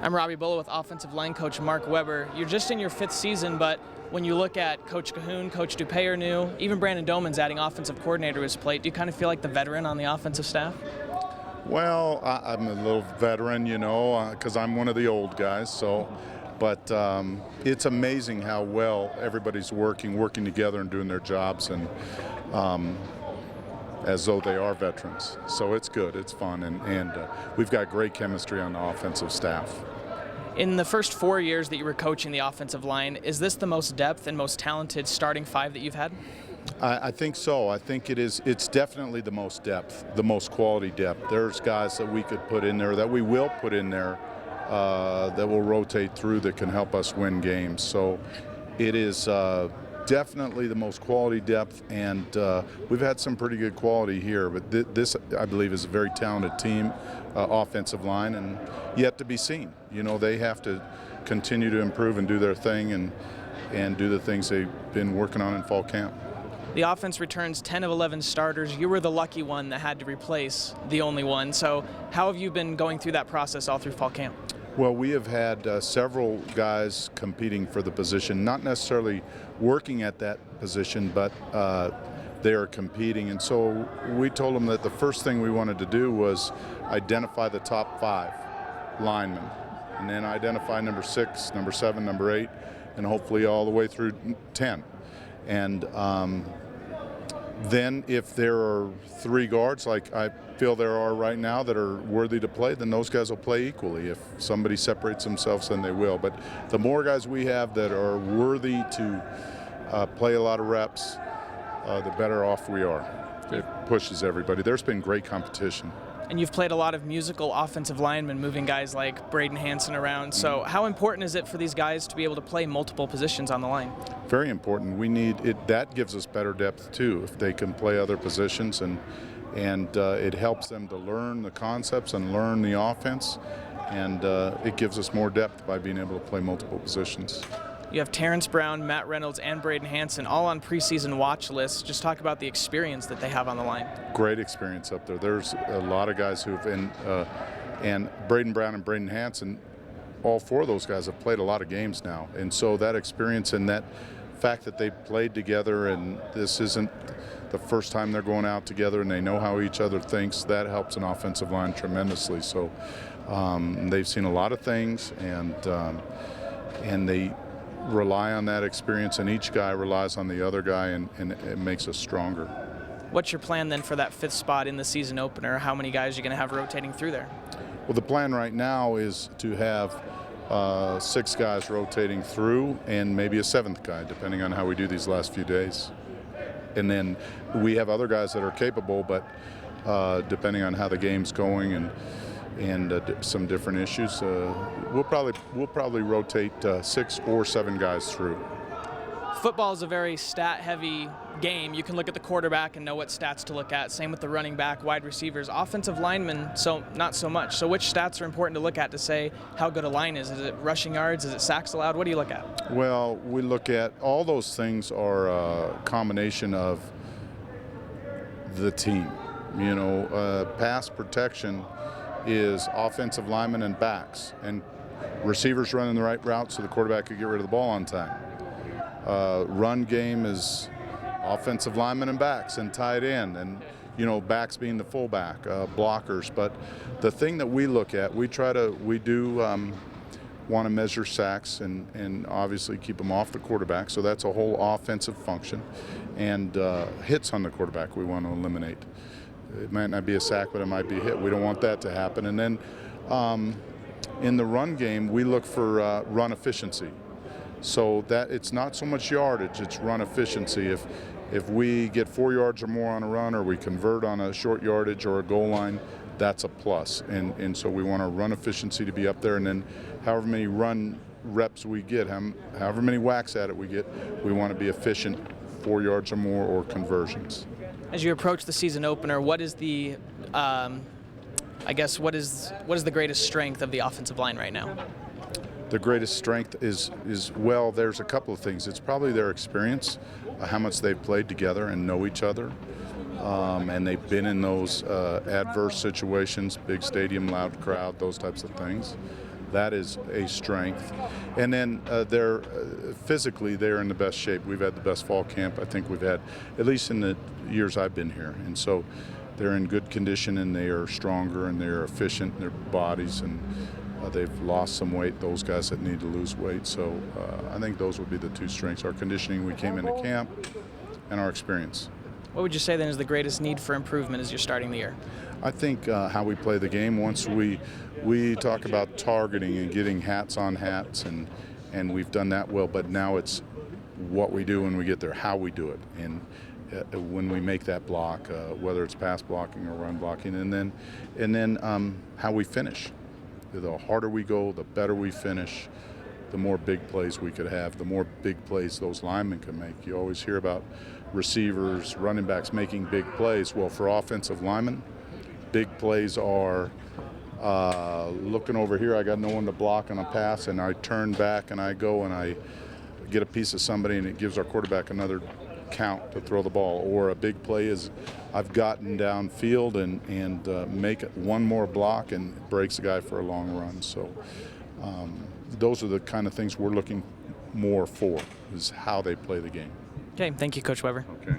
I'm Robbie Bulla with offensive line coach Mark Weber. You're just in your 5th season, but when you look at Coach Cahoon, Coach Dupay are new, even Brandon Doman's adding offensive coordinator to his plate. Do you kind of feel like the veteran on the offensive staff? Well, I'm a little veteran, because I'm one of the old guys. But it's amazing how well everybody's working together and doing their jobs, and as though they are veterans. So it's good, it's fun, and we've got great chemistry on the offensive staff. In the first 4 years that you were coaching the offensive line, is this the most depth and most talented starting 5 that you've had? I think so. I think it's definitely the most depth, the most quality depth. There's guys that we could put in there, that we will put in there, that will rotate through, that can help us win games. So it is definitely the most quality depth, and we've had some pretty good quality here, but this, I believe, is a very talented team, offensive line, and yet to be seen. They have to continue to improve and do their thing and do the things they've been working on in fall camp. The offense returns 10 of 11 starters. You were the lucky one that had to replace the only one. So how have you been going through that process all through fall camp? Well, we have had several guys competing for the position, not necessarily working at that position, but they are competing. And so we told them that the first thing we wanted to do was identify the top 5 linemen, and then identify number 6, number 7, number 8, and hopefully all the way through 10. And then if there are 3 guards, like I feel there are right now, that are worthy to play, then those guys will play equally. If somebody separates themselves, then they will. But the more guys we have that are worthy to play a lot of reps, the better off we are. It pushes everybody. There's been great competition. And you've played a lot of musical offensive linemen, moving guys like Braden Hansen around. So how important is it for these guys to be able to play multiple positions on the line? Very important. We need it. That gives us better depth too, if they can play other positions, and it helps them to learn the concepts and learn the offense, and it gives us more depth by being able to play multiple positions. You have Terrence Brown, Matt Reynolds, and Braden Hansen all on preseason watch lists. Just talk about the experience that they have on the line. Great experience up there. There's a lot of guys who've been, and Braden Brown and Braden Hansen, all 4 of those guys have played a lot of games now. And so that experience and that fact that they played together, and this isn't the first time they're going out together, and they know how each other thinks, that helps an offensive line tremendously. So they've seen a lot of things, and they rely on that experience, and each guy relies on the other guy, and it makes us stronger. What's your plan then for that 5th spot in the season opener? How many guys are you going to have rotating through there? Well, the plan right now is to have 6 guys rotating through, and maybe a 7th guy, depending on how we do these last few days. And then we have other guys that are capable, but depending on how the game's going and some different issues, we'll probably rotate 6 or 7 guys through. Football is a very stat-heavy game. You can look at the quarterback and know what stats to look at. Same with the running back, wide receivers, offensive linemen, so not so much. So which stats are important to look at to say how good a line is? Is it rushing yards? Is it sacks allowed? What do you look at? Well, we look at all those things are a combination of the team. Pass protection is offensive linemen and backs, and receivers running the right route so the quarterback could get rid of the ball on time. Run game is offensive linemen and backs and tight end, and backs being the fullback, blockers. But the thing that we look at, we do want to measure sacks and obviously keep them off the quarterback, so that's a whole offensive function. And hits on the quarterback we want to eliminate. It might not be a sack, but it might be a hit. We don't want that to happen. And then in the run game, we look for run efficiency. So that it's not so much yardage, it's run efficiency. If we get 4 yards or more on a run, or we convert on a short yardage or a goal line, that's a plus. And so we want our run efficiency to be up there, and then however many run reps we get, however many whacks at it we get, we want to be efficient, 4 yards or more, or conversions. As you approach the season opener, what is the, what is the greatest strength of the offensive line right now? The greatest strength is well, there's a couple of things. It's probably their experience, how much they've played together and know each other. And they've been in those adverse situations, big stadium, loud crowd, those types of things. That is a strength. And then they're physically, they're in the best shape. We've had the best fall camp I think we've had, at least in the years I've been here. And so they're in good condition, and they are stronger, and they're efficient in their bodies, and they've lost some weight, those guys that need to lose weight. So I think those would be the two strengths: our conditioning, we came into camp, and our experience. What would you say then is the greatest need for improvement as you're starting the year? I think how we play the game. Once we talk about targeting and getting hats on hats, and we've done that well, but now it's what we do when we get there, how we do it, and when we make that block, whether it's pass blocking or run blocking, and then how we finish. The harder we go, the better we finish, the more big plays we could have, the more big plays those linemen can make. You always hear about receivers, running backs making big plays. Well, for offensive linemen, big plays are looking over here, I got no one to block on a pass, and I turn back and I go and I get a piece of somebody, and it gives our quarterback another count to throw the ball. Or a big play is I've gotten downfield and make one more block and breaks the guy for a long run. So those are the kind of things we're looking more for, is how they play the game. Okay, thank you, Coach Weber. Okay.